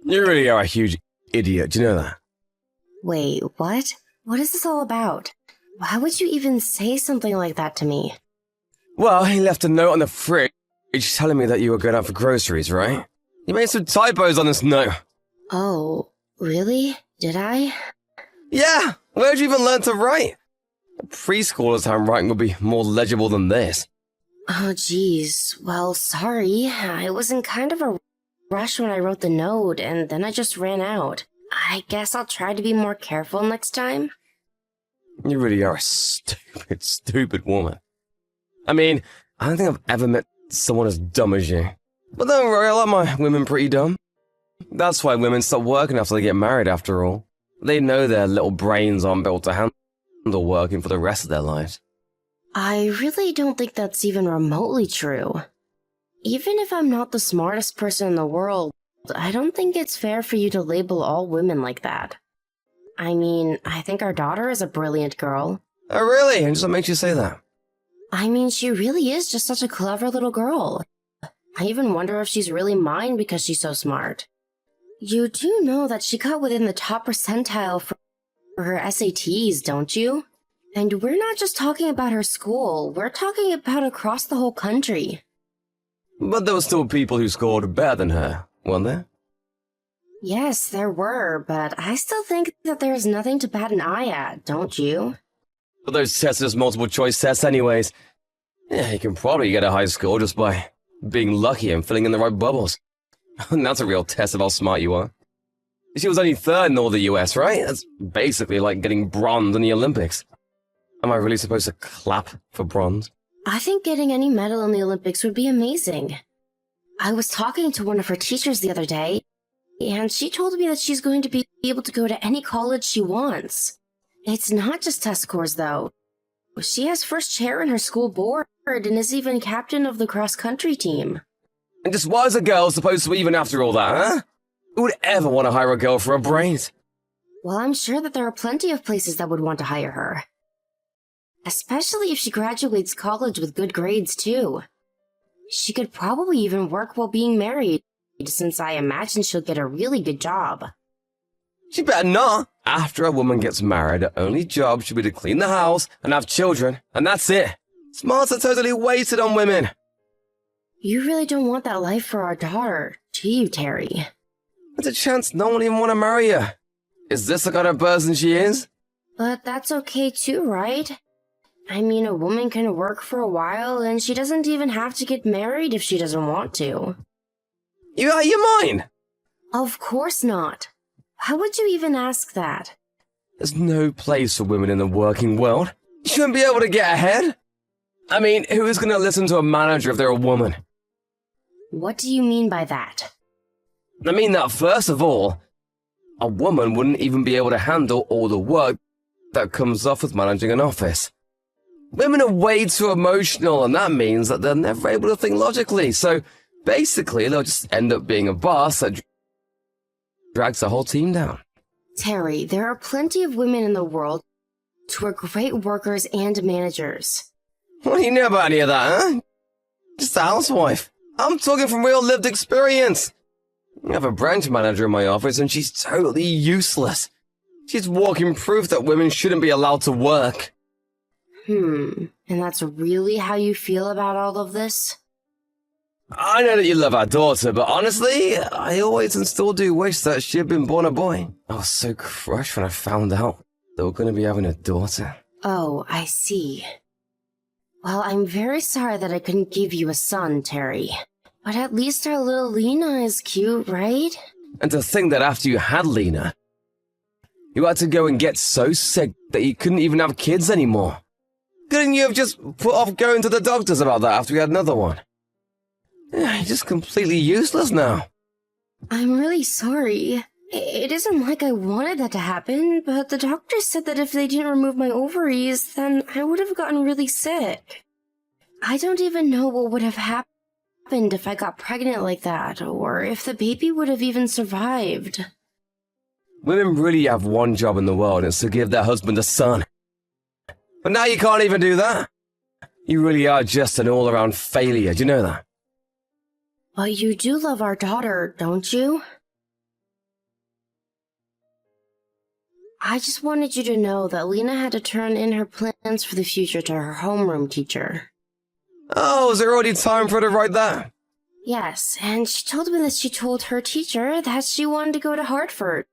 You really are a huge idiot, do you know that? Wait, what? What is this all about? Why would you even say something like that to me? Well, he left a note on the fridge telling me that you were going out for groceries, right? You made some typos on this note. Oh, really? Did I? Yeah! Where'd you even learn to write? A preschooler's handwriting would be more legible than this. Oh, geez. Well, sorry. I was in kind of a rush when I wrote the note, and then I just ran out. I guess I'll try to be more careful next time. You really are a stupid, stupid woman. I mean, I don't think I've ever met someone as dumb as you. But don't worry, I like my women pretty dumb. That's why women stop working after they get married, after all. They know their little brains aren't built to handle working for the rest of their lives. I really don't think that's even remotely true. Even if I'm not the smartest person in the world, I don't think it's fair for you to label all women like that. I mean, I think our daughter is a brilliant girl. Oh, really? And just what makes you say that? I mean, she really is just such a clever little girl. I even wonder if she's really mine because she's so smart. You do know that she got within the top percentile for her SATs, don't you? And we're not just talking about her school, we're talking about across the whole country. But there were still people who scored better than her, weren't there? Yes, there were, but I still think that there's nothing to bat an eye at, don't you? But those tests are just multiple choice tests anyways. Yeah, you can probably get a high score just by being lucky and filling in the right bubbles. And that's a real test of how smart you are. She was only third in all the US, right? That's basically like getting bronze in the Olympics. Am I really supposed to clap for bronze? I think getting any medal in the Olympics would be amazing. I was talking to one of her teachers the other day, and she told me that she's going to be able to go to any college she wants. It's not just test scores, though. She has first chair in her school board and is even captain of the cross-country team. And just why is a girl supposed to even after all that, huh? Who would ever want to hire a girl for her brains? Well, I'm sure that there are plenty of places that would want to hire her. Especially if she graduates college with good grades, too. She could probably even work while being married, since I imagine she'll get a really good job. She better not. After a woman gets married, her only job should be to clean the house and have children, and that's it. Smarts are totally wasted on women. You really don't want that life for our daughter, do you, Terry? There's a chance no one even want to marry her. Is this the kind of person she is? But that's okay too, right? I mean, a woman can work for a while, and she doesn't even have to get married if she doesn't want to. You out of your mind? Of course not. How would you even ask that? There's no place for women in the working world. You shouldn't be able to get ahead. I mean, who is going to listen to a manager if they're a woman? What do you mean by that? I mean that, first of all, a woman wouldn't even be able to handle all the work that comes off with managing an office. Women are way too emotional, and that means that they're never able to think logically, so basically they'll just end up being a boss that drags the whole team down. Terry, there are plenty of women in the world who are great workers and managers. What do you know about any of that, huh? Just a housewife. I'm talking from real lived experience. I have a branch manager in my office, and she's totally useless. She's walking proof that women shouldn't be allowed to work. And that's really how you feel about all of this? I know that you love our daughter, but honestly, I always and still do wish that she had been born a boy. I was so crushed when I found out they were going to be having a daughter. Oh, I see. Well, I'm very sorry that I couldn't give you a son, Terry. But at least our little Lena is cute, right? And to think that after you had Lena, you had to go and get so sick that you couldn't even have kids anymore. Couldn't you have just put off going to the doctors about that after you had another one? Yeah, you're just completely useless now. I'm really sorry. It isn't like I wanted that to happen, but the doctor said that if they didn't remove my ovaries, then I would have gotten really sick. I don't even know what would have happened if I got pregnant like that, or if the baby would have even survived. Women really have one job in the world, and it's to give their husband a son. But now you can't even do that. You really are just an all-around failure, do you know that? But you do love our daughter, don't you? I just wanted you to know that Lena had to turn in her plans for the future to her homeroom teacher. Oh, is there already time for her to write that? Yes, and she told me that she told her teacher that she wanted to go to Hartford,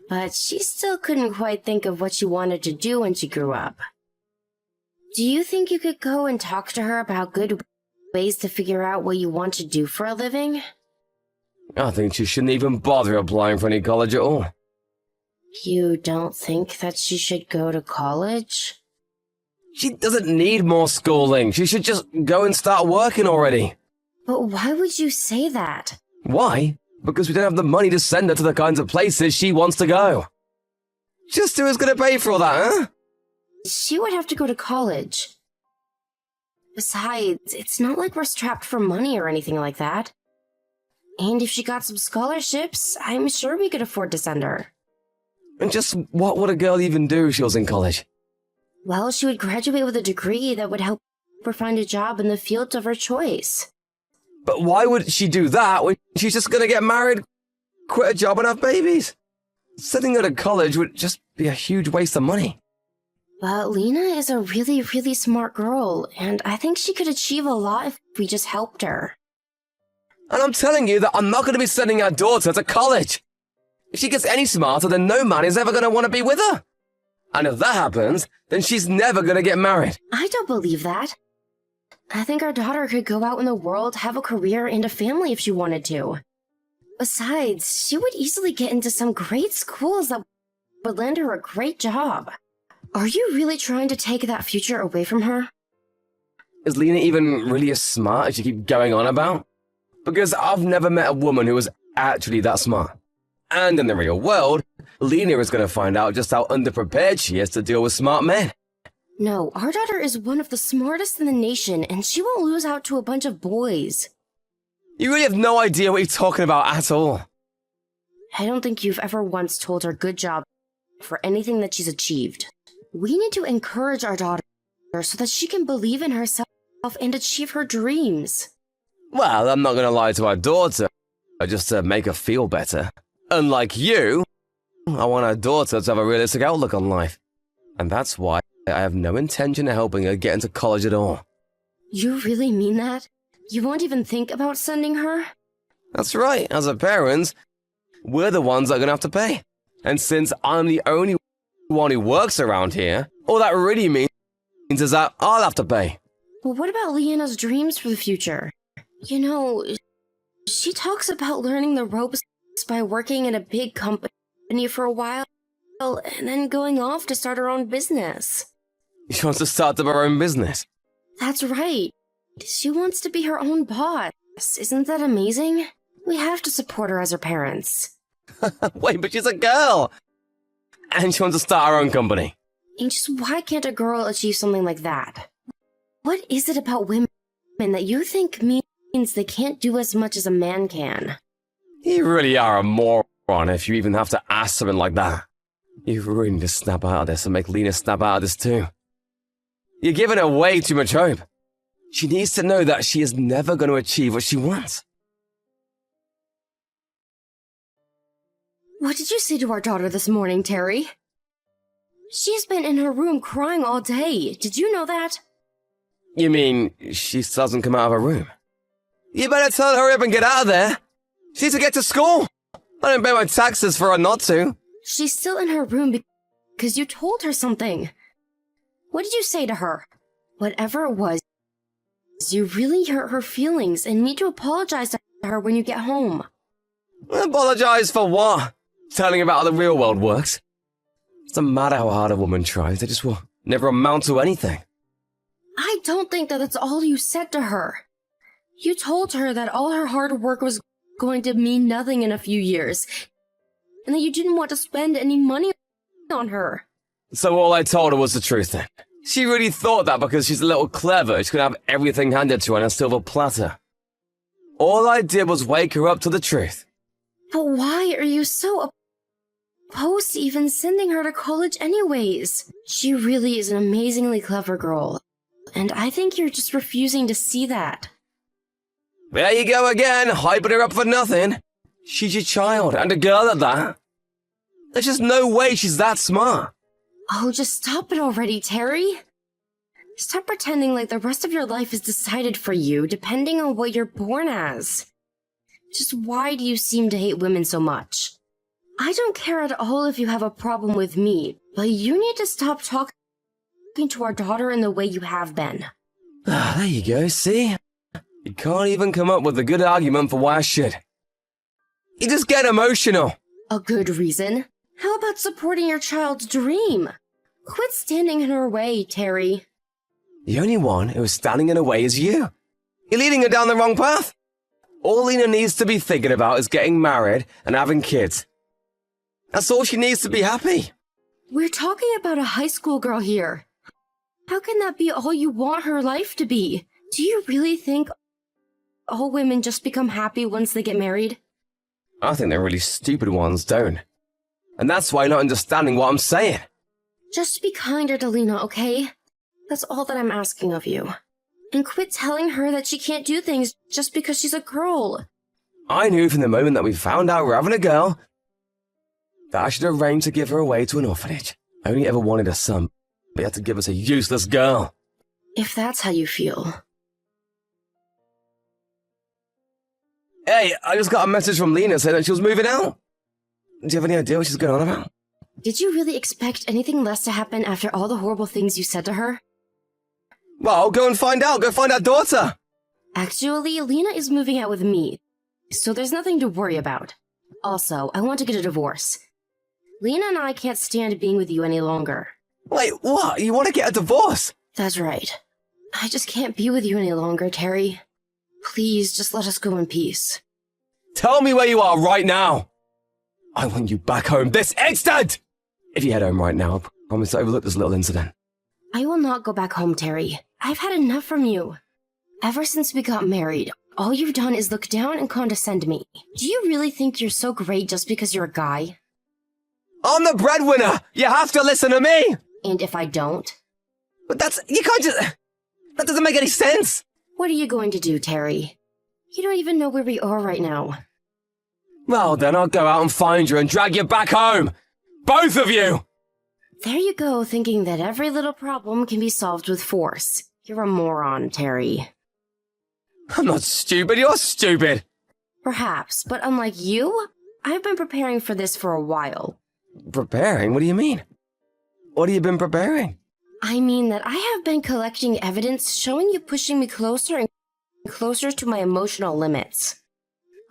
but she still couldn't quite think of what she wanted to do when she grew up. Do you think you could go and talk to her about good ways to figure out what you want to do for a living? I think she shouldn't even bother applying for any college at all. You don't think that she should go to college? She doesn't need more schooling. She should just go and start working already. But why would you say that? Why? Because we don't have the money to send her to the kinds of places she wants to go. Just who is going to pay for all that, huh? She would have to go to college. Besides, it's not like we're strapped for money or anything like that. And if she got some scholarships, I'm sure we could afford to send her. And just what would a girl even do if she was in college? Well, she would graduate with a degree that would help her find a job in the field of her choice. But why would she do that when she's just going to get married, quit a job and have babies? Sending her to college would just be a huge waste of money. But Lena is a really, really smart girl, and I think she could achieve a lot if we just helped her. And I'm telling you that I'm not going to be sending our daughter to college. If she gets any smarter, then no man is ever going to want to be with her. And if that happens, then she's never going to get married. I don't believe that. I think our daughter could go out in the world, have a career, and a family if she wanted to. Besides, she would easily get into some great schools that would land her a great job. Are you really trying to take that future away from her? Is Lena even really as smart as you keep going on about? Because I've never met a woman who was actually that smart. And in the real world, Lena is going to find out just how underprepared she is to deal with smart men. No, our daughter is one of the smartest in the nation, and she won't lose out to a bunch of boys. You really have no idea what you're talking about at all. I don't think you've ever once told her good job for anything that she's achieved. We need to encourage our daughter so that she can believe in herself and achieve her dreams. Well, I'm not going to lie to our daughter, just to make her feel better. Unlike you, I want our daughter to have a realistic outlook on life. And that's why I have no intention of helping her get into college at all. You really mean that? You won't even think about sending her? That's right. As her parents, we're the ones that are going to have to pay. And since I'm the only one who works around here, all that really means is that I'll have to pay. Well, what about Leanna's dreams for the future? You know, she talks about learning the ropes by working in a big company for a while and then going off to start her own business. She wants to start up her own business. That's right. She wants to be her own boss. Isn't that amazing? We have to support her as her parents. Wait, but she's a girl! And she wants to start her own company. And just why can't a girl achieve something like that? What is it about women that you think means they can't do as much as a man can? You really are a moron if you even have to ask something like that. You really need to snap out of this and make Lena snap out of this too. You're giving her way too much hope. She needs to know that she is never going to achieve what she wants. What did you say to our daughter this morning, Terry? She's been in her room crying all day. Did you know that? You mean she still hasn't come out of her room? You better tell her to hurry up and get out of there. She needs to get to school. I didn't pay my taxes for her not to. She's still in her room because you told her something. What did you say to her? Whatever it was, you really hurt her feelings and need to apologize to her when you get home. Apologize for what? Telling about how the real world works? It doesn't matter how hard a woman tries, they just will never amount to anything. I don't think that that's all you said to her. You told her that all her hard work was going to mean nothing in a few years, and that you didn't want to spend any money on her. So all I told her was the truth then. She really thought that because she's a little clever, she could have everything handed to her on a silver platter. All I did was wake her up to the truth. But why are you so opposed to even sending her to college anyways? She really is an amazingly clever girl, and I think you're just refusing to see that. There you go again, hyping her up for nothing. She's your child, and a girl at that. There's just no way she's that smart. Oh, just stop it already, Terry. Stop pretending like the rest of your life is decided for you, depending on what you're born as. Just why do you seem to hate women so much? I don't care at all if you have a problem with me, but you need to stop talking to our daughter in the way you have been. Ah, there you go, see? You can't even come up with a good argument for why I should. You just get emotional. A good reason? How about supporting your child's dream? Quit standing in her way, Terry. The only one who is standing in her way is you. You're leading her down the wrong path. All Lena needs to be thinking about is getting married and having kids. That's all she needs to be happy. We're talking about a high school girl here. How can that be all you want her life to be? Do you really think all women just become happy once they get married? I think they're really stupid ones don't. And that's why you're not understanding what I'm saying. Just be kinder to Lena, okay? That's all that I'm asking of you. And quit telling her that she can't do things just because she's a girl. I knew from the moment that we found out we're having a girl that I should arrange to give her away to an orphanage. I only ever wanted a son, but you had to give us a useless girl. If that's how you feel. Hey, I just got a message from Lena saying that she was moving out. Do you have any idea what she's going on about? Did you really expect anything less to happen after all the horrible things you said to her? Well, go and find out. Go find our daughter. Actually, Lena is moving out with me, so there's nothing to worry about. Also, I want to get a divorce. Lena and I can't stand being with you any longer. Wait, what? You want to get a divorce? That's right. I just can't be with you any longer, Terry. Please, just let us go in peace. Tell me where you are right now. I want you back home this instant! If you head home right now, I promise to overlook this little incident. I will not go back home, Terry. I've had enough from you. Ever since we got married, all you've done is look down and condescend me. Do you really think you're so great just because you're a guy? I'm the breadwinner! You have to listen to me! And if I don't? But you can't just... That doesn't make any sense! What are you going to do, Terry? You don't even know where we are right now. Well, then I'll go out and find you and drag you back home! Both of you! There you go, thinking that every little problem can be solved with force. You're a moron, Terry. I'm not stupid, you're stupid! Perhaps, but unlike you, I've been preparing for this for a while. Preparing? What do you mean? What have you been preparing? I mean that I have been collecting evidence showing you pushing me closer and closer to my emotional limits.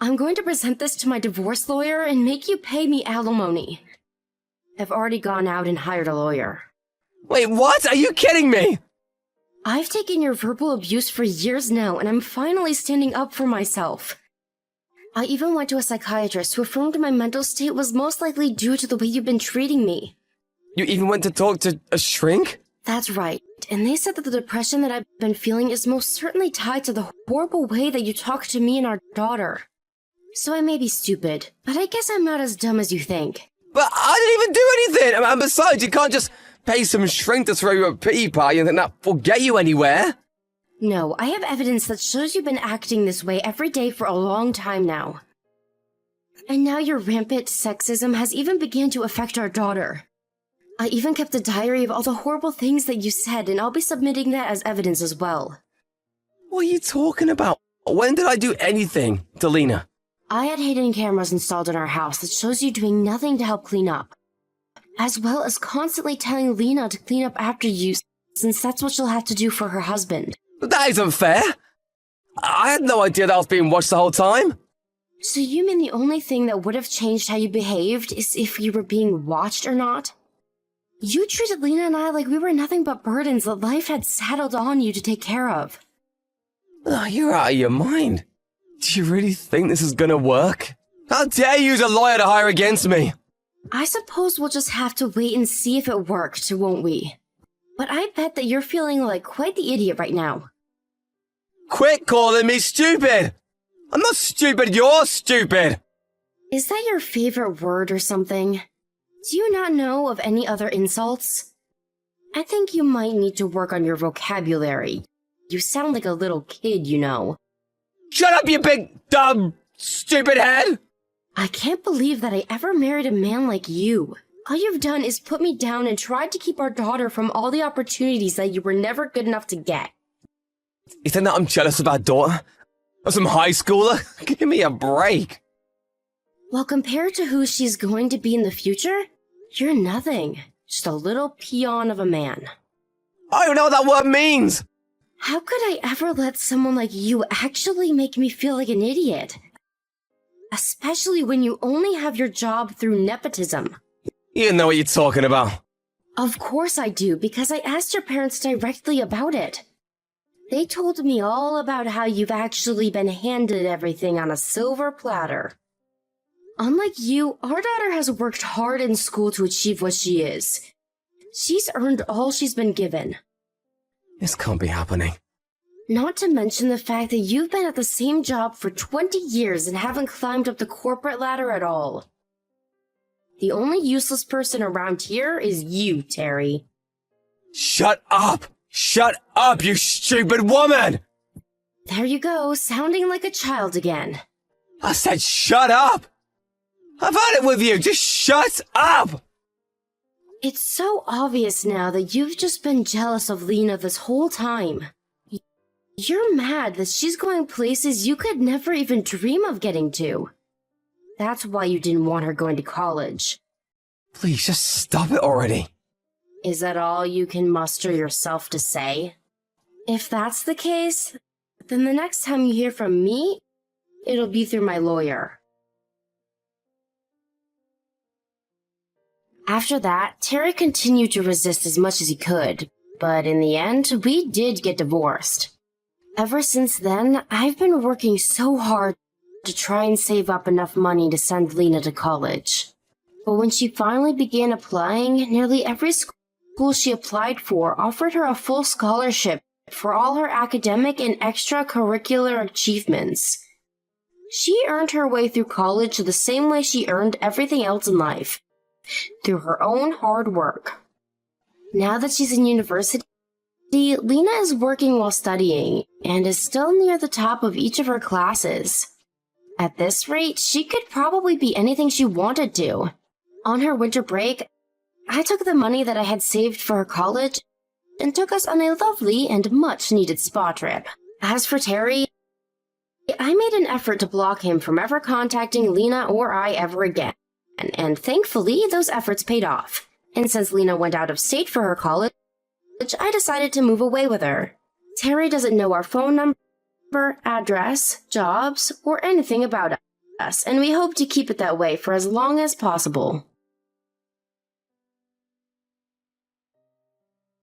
I'm going to present this to my divorce lawyer and make you pay me alimony. I've already gone out and hired a lawyer. Wait, what? Are you kidding me? I've taken your verbal abuse for years now, and I'm finally standing up for myself. I even went to a psychiatrist who affirmed my mental state was most likely due to the way you've been treating me. You even went to talk to a shrink? That's right, and they said that the depression that I've been feeling is most certainly tied to the horrible way that you talk to me and our daughter. So I may be stupid, but I guess I'm not as dumb as you think. But I didn't even do anything! And besides, you can't just pay some shrink to throw you a pity party and think that will get you anywhere. No, I have evidence that shows you've been acting this way every day for a long time now. And now your rampant sexism has even begun to affect our daughter. I even kept a diary of all the horrible things that you said, and I'll be submitting that as evidence as well. What are you talking about? When did I do anything to Lena? I had hidden cameras installed in our house that shows you doing nothing to help clean up, as well as constantly telling Lena to clean up after you, since that's what she'll have to do for her husband. That isn't fair! I had no idea that I was being watched the whole time! So you mean the only thing that would have changed how you behaved is if you were being watched or not? You treated Lena and I like we were nothing but burdens that life had saddled on you to take care of. Oh, you're out of your mind. Do you really think this is gonna work? How dare you use a lawyer to hire against me? I suppose we'll just have to wait and see if it worked, won't we? But I bet that you're feeling like quite the idiot right now. Quit calling me stupid! I'm not stupid, you're stupid! Is that your favorite word or something? Do you not know of any other insults? I think you might need to work on your vocabulary. You sound like a little kid, you know. Shut up, you big, dumb, stupid head! I can't believe that I ever married a man like you. All you've done is put me down and tried to keep our daughter from all the opportunities that you were never good enough to get. You think that I'm jealous of our daughter? Of some high schooler? Give me a break. Well, compared to who she's going to be in the future, you're nothing. Just a little peon of a man. I don't know what that word means. How could I ever let someone like you actually make me feel like an idiot? Especially when you only have your job through nepotism. You know what you're talking about. Of course I do, because I asked your parents directly about it. They told me all about how you've actually been handed everything on a silver platter. Unlike you, our daughter has worked hard in school to achieve what she is. She's earned all she's been given. This can't be happening. Not to mention the fact that you've been at the same job for 20 years and haven't climbed up the corporate ladder at all. The only useless person around here is you, Terry. Shut up! Shut up, you stupid woman! There you go, sounding like a child again. I said shut up! I've had it with you, just shut up! It's so obvious now that you've just been jealous of Lena this whole time. You're mad that she's going places you could never even dream of getting to. That's why you didn't want her going to college. Please, just stop it already. Is that all you can muster yourself to say? If that's the case, then the next time you hear from me, it'll be through my lawyer. After that, Terry continued to resist as much as he could, but in the end, we did get divorced. Ever since then, I've been working so hard to try and save up enough money to send Lena to college. But when she finally began applying, nearly every school she applied for offered her a full scholarship for all her academic and extracurricular achievements. She earned her way through college the same way she earned everything else in life, through her own hard work. Now that she's in university, Lena is working while studying and is still near the top of each of her classes. At this rate, she could probably be anything she wanted to. On her winter break, I took the money that I had saved for her college and took us on a lovely and much-needed spa trip. As for Terry, I made an effort to block him from ever contacting Lena or I ever again, and thankfully those efforts paid off. And since Lena went out of state for her college, I decided to move away with her. Terry doesn't know our phone number, address, jobs, or anything about us, and we hope to keep it that way for as long as possible.